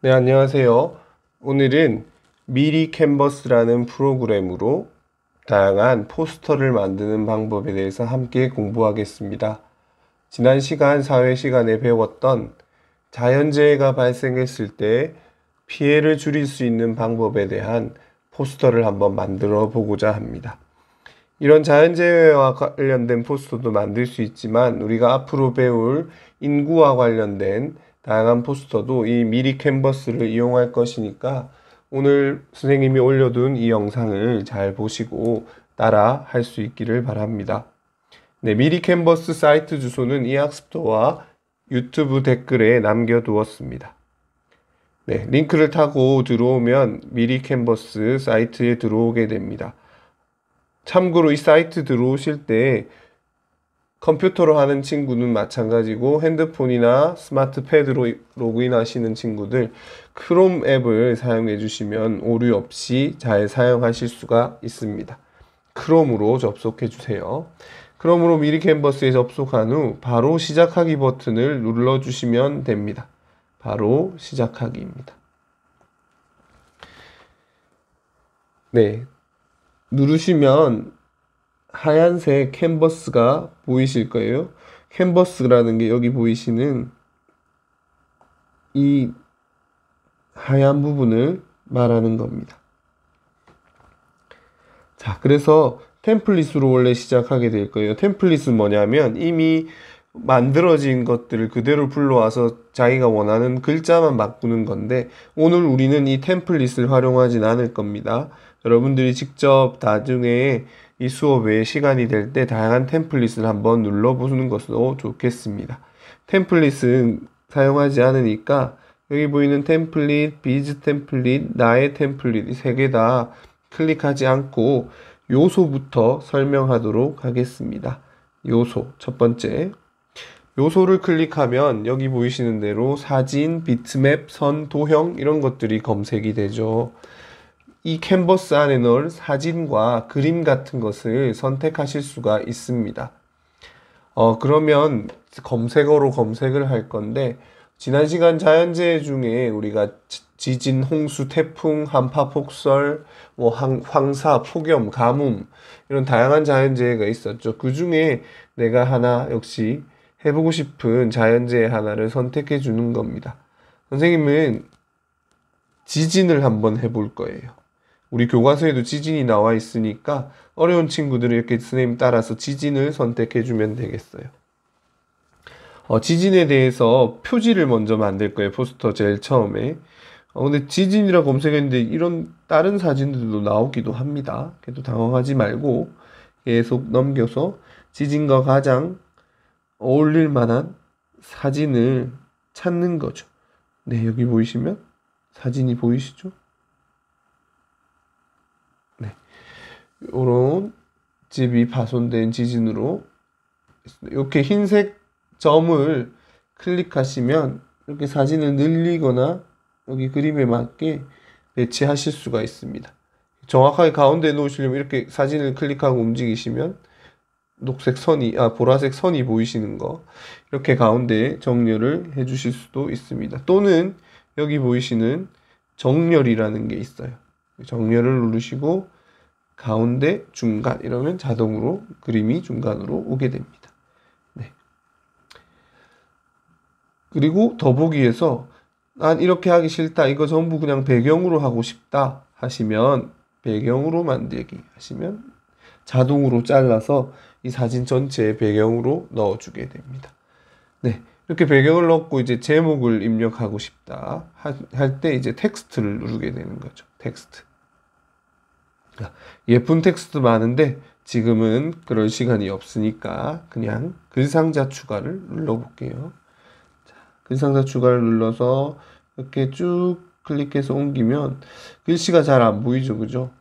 네, 안녕하세요. 오늘은 미리 캔버스라는 프로그램으로 다양한 포스터를 만드는 방법에 대해서 함께 공부하겠습니다. 지난 시간, 사회 시간에 배웠던 자연재해가 발생했을 때 피해를 줄일 수 있는 방법에 대한 포스터를 한번 만들어 보고자 합니다. 이런 자연재해와 관련된 포스터도 만들 수 있지만 우리가 앞으로 배울 인구와 관련된 다양한 포스터도 이 미리 캔버스를 이용할 것이니까 오늘 선생님이 올려둔 이 영상을 잘 보시고 따라 할 수 있기를 바랍니다. 네, 미리 캔버스 사이트 주소는 이 학습도와 유튜브 댓글에 남겨두었습니다. 네, 링크를 타고 들어오면 미리 캔버스 사이트에 들어오게 됩니다. 참고로 이 사이트 들어오실 때 컴퓨터로 하는 친구는 마찬가지고 핸드폰이나 스마트 패드로 로그인 하시는 친구들 크롬 앱을 사용해 주시면 오류 없이 잘 사용하실 수가 있습니다. 크롬으로 접속해 주세요. 크롬으로 미리 캔버스에 접속한 후 바로 시작하기 버튼을 눌러 주시면 됩니다. 바로 시작하기입니다. 네, 누르시면 하얀색 캔버스가 보이실 거예요. 캔버스라는 게 여기 보이시는 이 하얀 부분을 말하는 겁니다. 자, 그래서 템플릿으로 원래 시작하게 될 거예요. 템플릿은 뭐냐면 이미 만들어진 것들을 그대로 불러와서 자기가 원하는 글자만 바꾸는 건데 오늘 우리는 이 템플릿을 활용하진 않을 겁니다. 여러분들이 직접 나중에 이 수업에 시간이 될 때 다양한 템플릿을 한번 눌러보는 것도 좋겠습니다. 템플릿은 사용하지 않으니까 여기 보이는 템플릿, 비즈 템플릿, 나의 템플릿 이 세 개 다 클릭하지 않고 요소부터 설명하도록 하겠습니다. 요소 첫 번째 요소를 클릭하면 여기 보이시는 대로 사진, 비트맵, 선, 도형 이런 것들이 검색이 되죠. 이 캔버스 안에 넣을 사진과 그림 같은 것을 선택하실 수가 있습니다. 그러면 검색어로 검색을 할 건데 지난 시간 자연재해 중에 우리가 지진, 홍수, 태풍, 한파, 폭설, 뭐 황사, 폭염, 가뭄 이런 다양한 자연재해가 있었죠. 그 중에 내가 하나 역시 해보고 싶은 자연재해 하나를 선택해 주는 겁니다. 선생님은 지진을 한번 해볼 거예요. 우리 교과서에도 지진이 나와 있으니까 어려운 친구들은 이렇게 선생님 따라서 지진을 선택해 주면 되겠어요. 지진에 대해서 표지를 먼저 만들 거예요. 포스터 제일 처음에. 근데 지진이라 검색했는데 이런 다른 사진들도 나오기도 합니다. 그래도 당황하지 말고 계속 넘겨서 지진과 가장 어울릴 만한 사진을 찾는 거죠. 네, 여기 보이시면 사진이 보이시죠? 네, 이런 집이 파손된 지진으로 이렇게 흰색 점을 클릭하시면 이렇게 사진을 늘리거나 여기 그림에 맞게 배치하실 수가 있습니다. 정확하게 가운데 놓으시려면 이렇게 사진을 클릭하고 움직이시면 보라색 선이 보이시는 거 이렇게 가운데 정렬을 해 주실 수도 있습니다. 또는 여기 보이시는 정렬이라는 게 있어요. 정렬을 누르시고 가운데 중간 이러면 자동으로 그림이 중간으로 오게 됩니다. 네. 그리고 더보기에서 난 이렇게 하기 싫다. 이거 전부 그냥 배경으로 하고 싶다 하시면 배경으로 만들기 하시면 자동으로 잘라서 이 사진 전체에 배경으로 넣어주게 됩니다. 네, 이렇게 배경을 넣고 이제 제목을 입력하고 싶다 할 때 이제 텍스트를 누르게 되는 거죠. 텍스트. 예쁜 텍스트 많은데 지금은 그럴 시간이 없으니까 그냥 글상자 추가를 눌러볼게요. 자, 글상자 추가를 눌러서 이렇게 쭉 클릭해서 옮기면 글씨가 잘 안 보이죠, 그죠?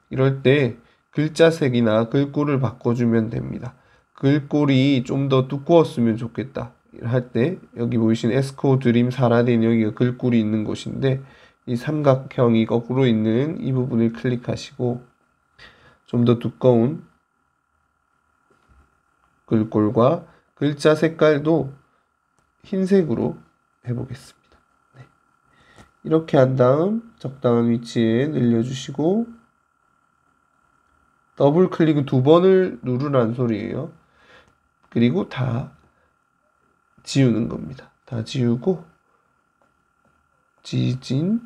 이럴 때 글자 색이나 글꼴을 바꿔주면 됩니다. 글꼴이 좀 더 두꺼웠으면 좋겠다 할 때 여기 보이신 에스코 드림 사라딘 여기가 글꼴이 있는 곳인데 이 삼각형이 거꾸로 있는 이 부분을 클릭하시고 좀 더 두꺼운 글꼴과 글자 색깔도 흰색으로 해보겠습니다. 네. 이렇게 한 다음 적당한 위치에 늘려주시고 더블 클릭은 2번을 누르라는 소리예요. 그리고 다 지우는 겁니다. 다 지우고 지진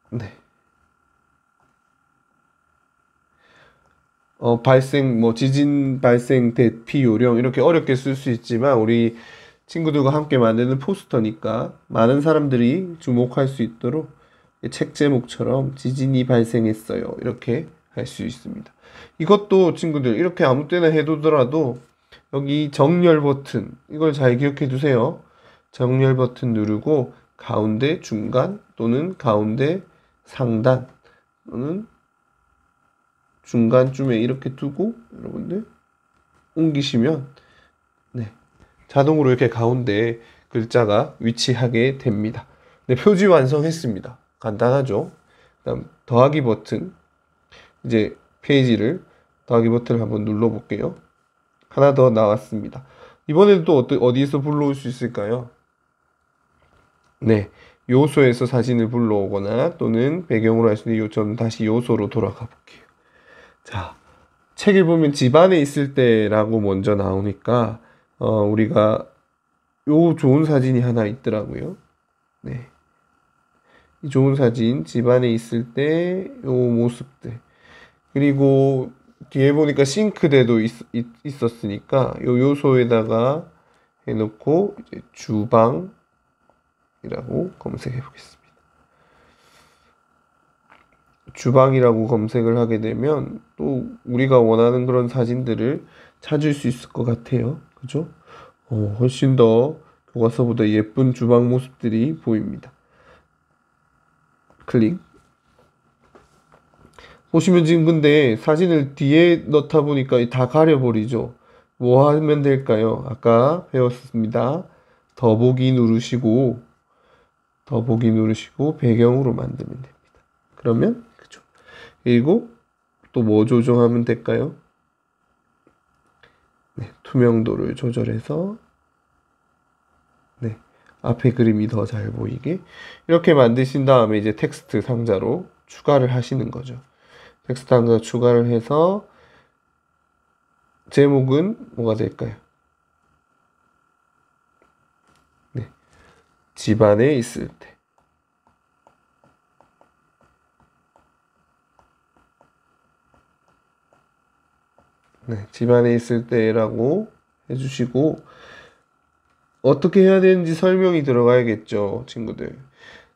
네. 지진 발생 대피 요령 이렇게 어렵게 쓸 수 있지만 우리 친구들과 함께 만드는 포스터니까 많은 사람들이 주목할 수 있도록 책 제목처럼 지진이 발생했어요. 이렇게 할 수 있습니다. 이것도 친구들 이렇게 아무 때나 해두더라도 여기 정렬 버튼 이걸 잘 기억해 두세요. 정렬 버튼 누르고 가운데 중간 또는 가운데 상단 또는 중간쯤에 이렇게 두고 여러분들 옮기시면 네, 자동으로 이렇게 가운데 글자가 위치하게 됩니다. 네, 표지 완성했습니다. 간단하죠? 그다음 더하기 버튼 이제 페이지를 더하기 버튼을 한번 눌러 볼게요. 하나 더 나왔습니다. 이번에는 또 어디에서 불러올 수 있을까요? 네, 요소에서 사진을 불러오거나 또는 배경으로 할 수 있는 저는 다시 요소로 돌아가 볼게요. 자, 책을 보면 집안에 있을 때라고 먼저 나오니까 우리가 요 좋은 사진이 하나 있더라고요. 네. 이 좋은 사진 집안에 있을 때 요 모습들 그리고 뒤에 보니까 싱크대도 있었으니까 요 요소에다가 해놓고 이제 주방이라고 검색해 보겠습니다. 주방이라고 검색을 하게 되면 또 우리가 원하는 그런 사진들을 찾을 수 있을 것 같아요. 그죠? 훨씬 더 교과서보다 예쁜 주방 모습들이 보입니다. 클릭. 보시면 지금 근데 사진을 뒤에 넣다 보니까 다 가려버리죠. 뭐 하면 될까요? 아까 배웠습니다. 더보기 누르시고 배경으로 만들면 됩니다. 그러면 그죠. 그리고 또 뭐 조정하면 될까요? 네, 투명도를 조절해서 네, 앞에 그림이 더 잘 보이게 이렇게 만드신 다음에 이제 텍스트 상자로 추가를 하시는 거죠. 텍스트 상자 추가를 해서 제목은 뭐가 될까요? 네, 집안에 있을 때. 네, 집안에 있을 때라고 해주시고 어떻게 해야 되는지 설명이 들어가야겠죠, 친구들.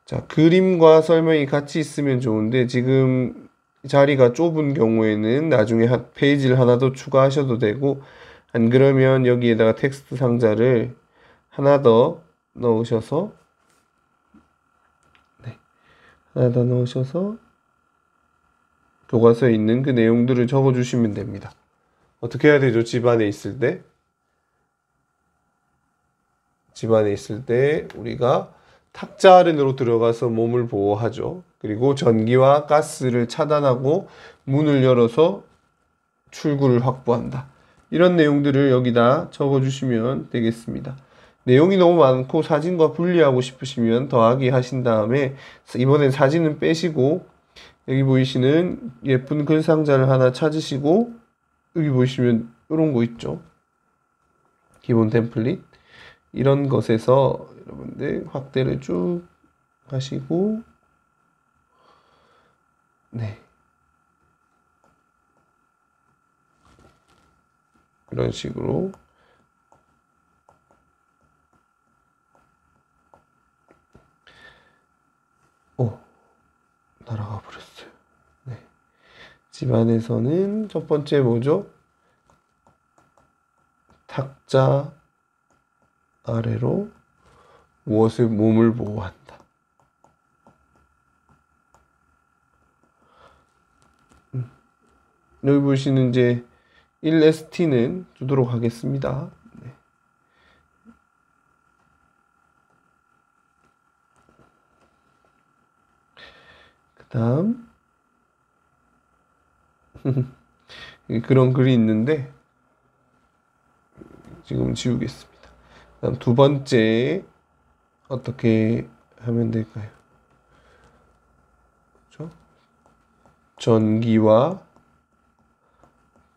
자, 그림과 설명이 같이 있으면 좋은데 지금 자리가 좁은 경우에는 나중에 페이지를 하나 더 추가하셔도 되고 안 그러면 여기에다가 텍스트 상자를 하나 더 넣으셔서 네, 하나 더 넣으셔서 교과서에 있는 그 내용들을 적어 주시면 됩니다. 어떻게 해야 되죠? 집안에 있을 때 우리가 탁자 아래로 들어가서 몸을 보호하죠. 그리고 전기와 가스를 차단하고 문을 열어서 출구를 확보한다. 이런 내용들을 여기다 적어주시면 되겠습니다. 내용이 너무 많고 사진과 분리하고 싶으시면 더하기 하신 다음에 이번엔 사진은 빼시고 여기 보이시는 예쁜 글 상자를 하나 찾으시고 여기 보시면 이런 거 있죠. 기본 템플릿. 이런 것에서 여러분들 확대를 쭉 하시고 네. 이런 식으로 날아가 버렸어요. 네. 집안에서는 첫 번째 뭐죠? 탁자 아래로 몸을 보호한다. 여기 보시는 이제 1ST는 두도록 하겠습니다. 네. 그 다음 그런 글이 있는데 지금 지우겠습니다. 다음 두 번째 어떻게 하면 될까요? 그렇죠? 전기와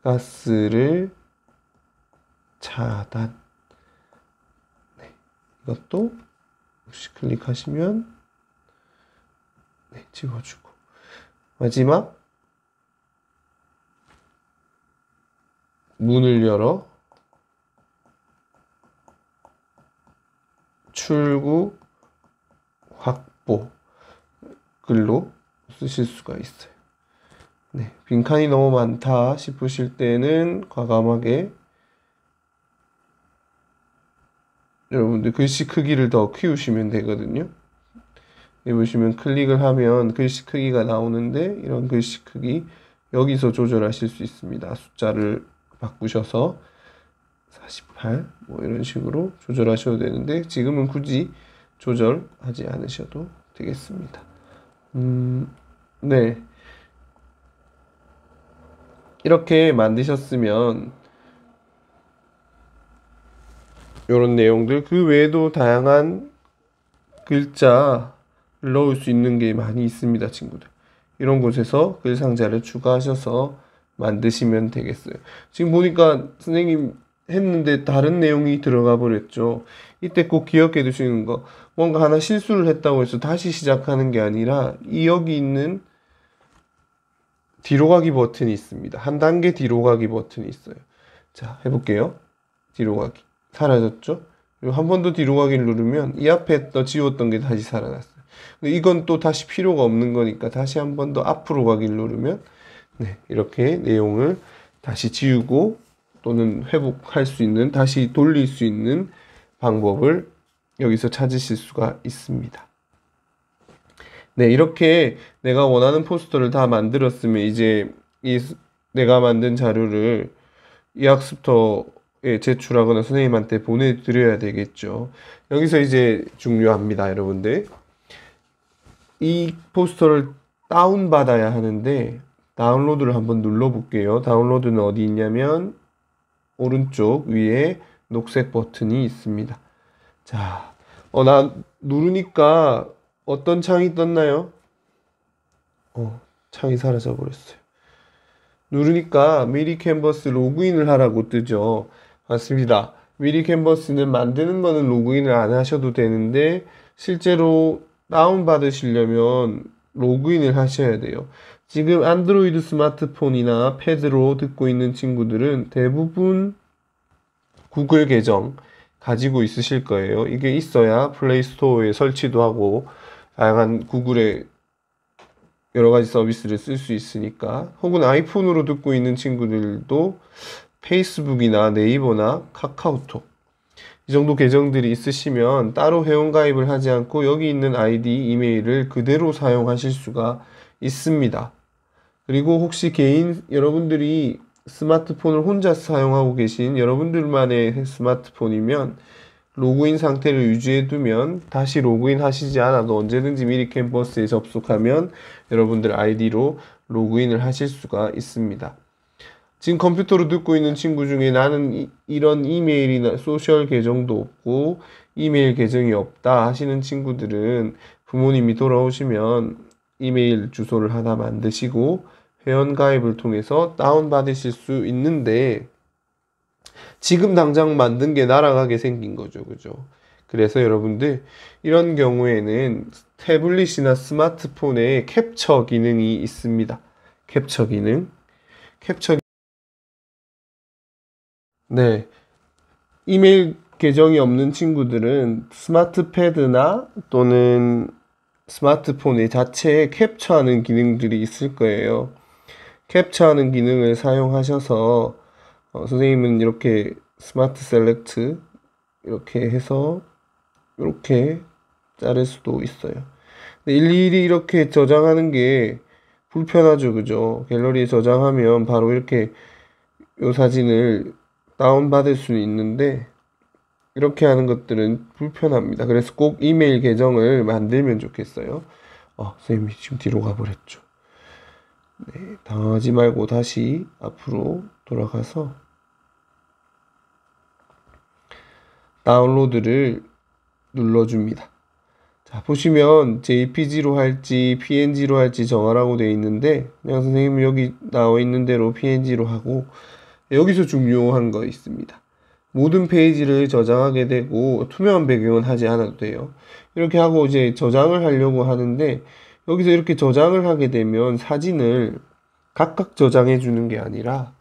가스를 차단. 네, 이것도 혹시 클릭하시면 네, 지워주고 마지막 문을 열어 출구 확보 글로 쓰실 수가 있어요. 네, 빈칸이 너무 많다 싶으실 때는 과감하게 여러분들 글씨 크기를 더 키우시면 되거든요. 여기 보시면 클릭을 하면 글씨 크기가 나오는데 이런 글씨 크기 여기서 조절하실 수 있습니다. 숫자를 바꾸셔서 48 뭐 이런 식으로 조절하셔도 되는데 지금은 굳이 조절하지 않으셔도 되겠습니다. 네. 이렇게 만드셨으면 이런 내용들 그 외에도 다양한 글자를 넣을 수 있는 게 많이 있습니다, 친구들. 이런 곳에서 글 상자를 추가하셔서 만드시면 되겠어요. 지금 보니까 선생님 했는데 다른 내용이 들어가 버렸죠. 이때 꼭 기억해 두시는 거, 뭔가 하나 실수를 했다고 해서 다시 시작하는 게 아니라 이 여기 있는 뒤로 가기 버튼이 있습니다. 한 단계 뒤로 가기 버튼이 있어요. 자, 해볼게요. 뒤로 가기. 사라졌죠? 그리고 한 번 더 뒤로 가기를 누르면 이 앞에 또 지웠던 게 다시 살아났어요. 근데 이건 또 다시 필요가 없는 거니까 다시 한 번 더 앞으로 가기를 누르면 네, 이렇게 내용을 다시 지우고 또는 회복할 수 있는, 다시 돌릴 수 있는 방법을 여기서 찾으실 수가 있습니다. 네, 이렇게 내가 원하는 포스터를 다 만들었으면 이제 내가 만든 자료를 이 학습터에 제출하거나 선생님한테 보내드려야 되겠죠. 여기서 이제 중요합니다, 여러분들. 이 포스터를 다운받아야 하는데 다운로드를 한번 눌러볼게요. 다운로드는 어디 있냐면 오른쪽 위에 녹색 버튼이 있습니다. 자, 나 누르니까 어떤 창이 떴나요? 창이 사라져 버렸어요. 누르니까 미리 캔버스 로그인을 하라고 뜨죠. 맞습니다. 미리 캔버스는 만드는 거는 로그인을 안 하셔도 되는데 실제로 다운받으시려면 로그인을 하셔야 돼요. 지금 안드로이드 스마트폰이나 패드로 듣고 있는 친구들은 대부분 구글 계정 가지고 있으실 거예요. 이게 있어야 플레이 스토어에 설치도 하고 다양한 구글의 여러 가지 서비스를 쓸 수 있으니까. 혹은 아이폰으로 듣고 있는 친구들도 페이스북이나 네이버나 카카오톡 이 정도 계정들이 있으시면 따로 회원가입을 하지 않고 여기 있는 아이디, 이메일을 그대로 사용하실 수가 있습니다. 그리고 혹시 여러분들이 스마트폰을 혼자 사용하고 계신 여러분들만의 스마트폰이면 로그인 상태를 유지해 두면 다시 로그인 하시지 않아도 언제든지 미리 캠퍼스에 접속하면 여러분들 아이디로 로그인을 하실 수가 있습니다. 지금 컴퓨터로 듣고 있는 친구 중에 나는 이런 이메일이나 소셜 계정도 없고 이메일 계정이 없다 하시는 친구들은 부모님이 돌아오시면 이메일 주소를 하나 만드시고 회원 가입을 통해서 다운받으실 수 있는데 지금 당장 만든 게 날아가게 생긴 거죠. 그죠? 그래서 여러분들 이런 경우에는 태블릿이나 스마트폰에 캡처 기능이 있습니다. 캡처 기능. 네. 이메일 계정이 없는 친구들은 스마트 패드나 또는 스마트폰 자체에 캡처하는 기능들이 있을 거예요. 캡처하는 기능을 사용하셔서 선생님은 이렇게 스마트 셀렉트 이렇게 해서 이렇게 자를 수도 있어요. 근데 일일이 이렇게 저장하는 게 불편하죠, 그죠? 갤러리에 저장하면 바로 이렇게 이 사진을 다운받을 수는 있는데 이렇게 하는 것들은 불편합니다. 그래서 꼭 이메일 계정을 만들면 좋겠어요. 선생님이 지금 뒤로 가버렸죠. 네, 당하지 말고 다시 앞으로 돌아가서 다운로드를 눌러줍니다. 자, 보시면 JPG로 할지 PNG로 할지 정하라고 되어 있는데 그냥 선생님 여기 나와 있는 대로 PNG로 하고, 여기서 중요한 거 있습니다. 모든 페이지를 저장하게 되고 투명한 배경은 하지 않아도 돼요. 이렇게 하고 이제 저장을 하려고 하는데, 여기서 이렇게 저장을 하게 되면 사진을 각각 저장해 주는 게 아니라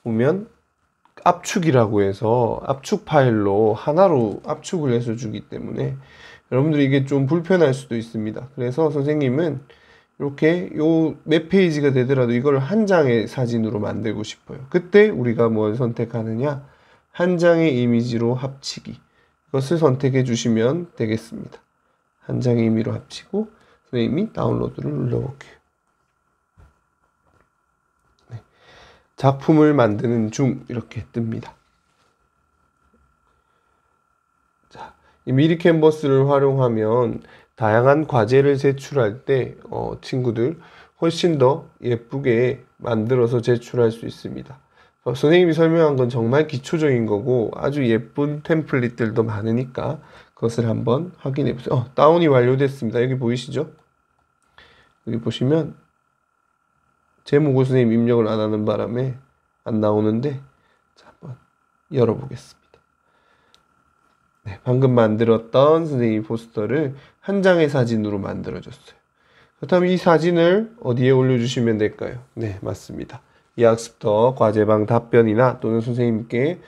보면 압축이라고 해서 압축 파일로 하나로 압축을 해서 주기 때문에 여러분들이 이게 좀 불편할 수도 있습니다. 그래서 선생님은 이렇게 요 몇 페이지가 되더라도 이걸 한 장의 사진으로 만들고 싶어요. 그때 우리가 뭘 선택하느냐? 한 장의 이미지로 합치기. 이것을 선택해 주시면 되겠습니다. 한 장의 이미지로 합치고 선생님이 다운로드를 눌러볼게요. 네. 작품을 만드는 중 이렇게 뜹니다. 자, 이 미리 캔버스를 활용하면 다양한 과제를 제출할 때 친구들 훨씬 더 예쁘게 만들어서 제출할 수 있습니다. 선생님이 설명한 건 정말 기초적인 거고 아주 예쁜 템플릿들도 많으니까 그것을 한번 확인해 보세요. 다운이 완료됐습니다. 여기 보이시죠? 여기 보시면 제목을 선생님 입력을 안 하는 바람에 안 나오는데, 자, 한번 열어보겠습니다. 네, 방금 만들었던 선생님 포스터를 한 장의 사진으로 만들어줬어요. 그렇다면 이 사진을 어디에 올려주시면 될까요? 네, 맞습니다. 이 학습터 과제방 답변이나 또는 선생님께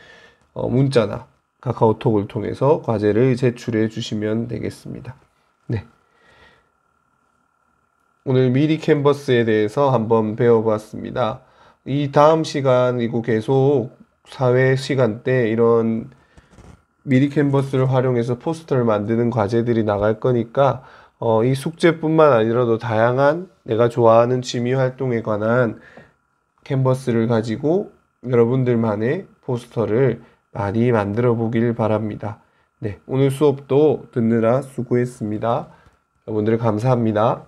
문자나 카카오톡을 통해서 과제를 제출해 주시면 되겠습니다. 네. 오늘 미리 캔버스에 대해서 한번 배워봤습니다. 이 다음 시간이고 계속 사회 시간 때 이런 미리 캔버스를 활용해서 포스터를 만드는 과제들이 나갈 거니까 이 숙제뿐만 아니라도 다양한 내가 좋아하는 취미 활동에 관한 캔버스를 가지고 여러분들만의 포스터를 많이 만들어 보길 바랍니다. 네, 오늘 수업도 듣느라 수고했습니다. 여러분들 감사합니다.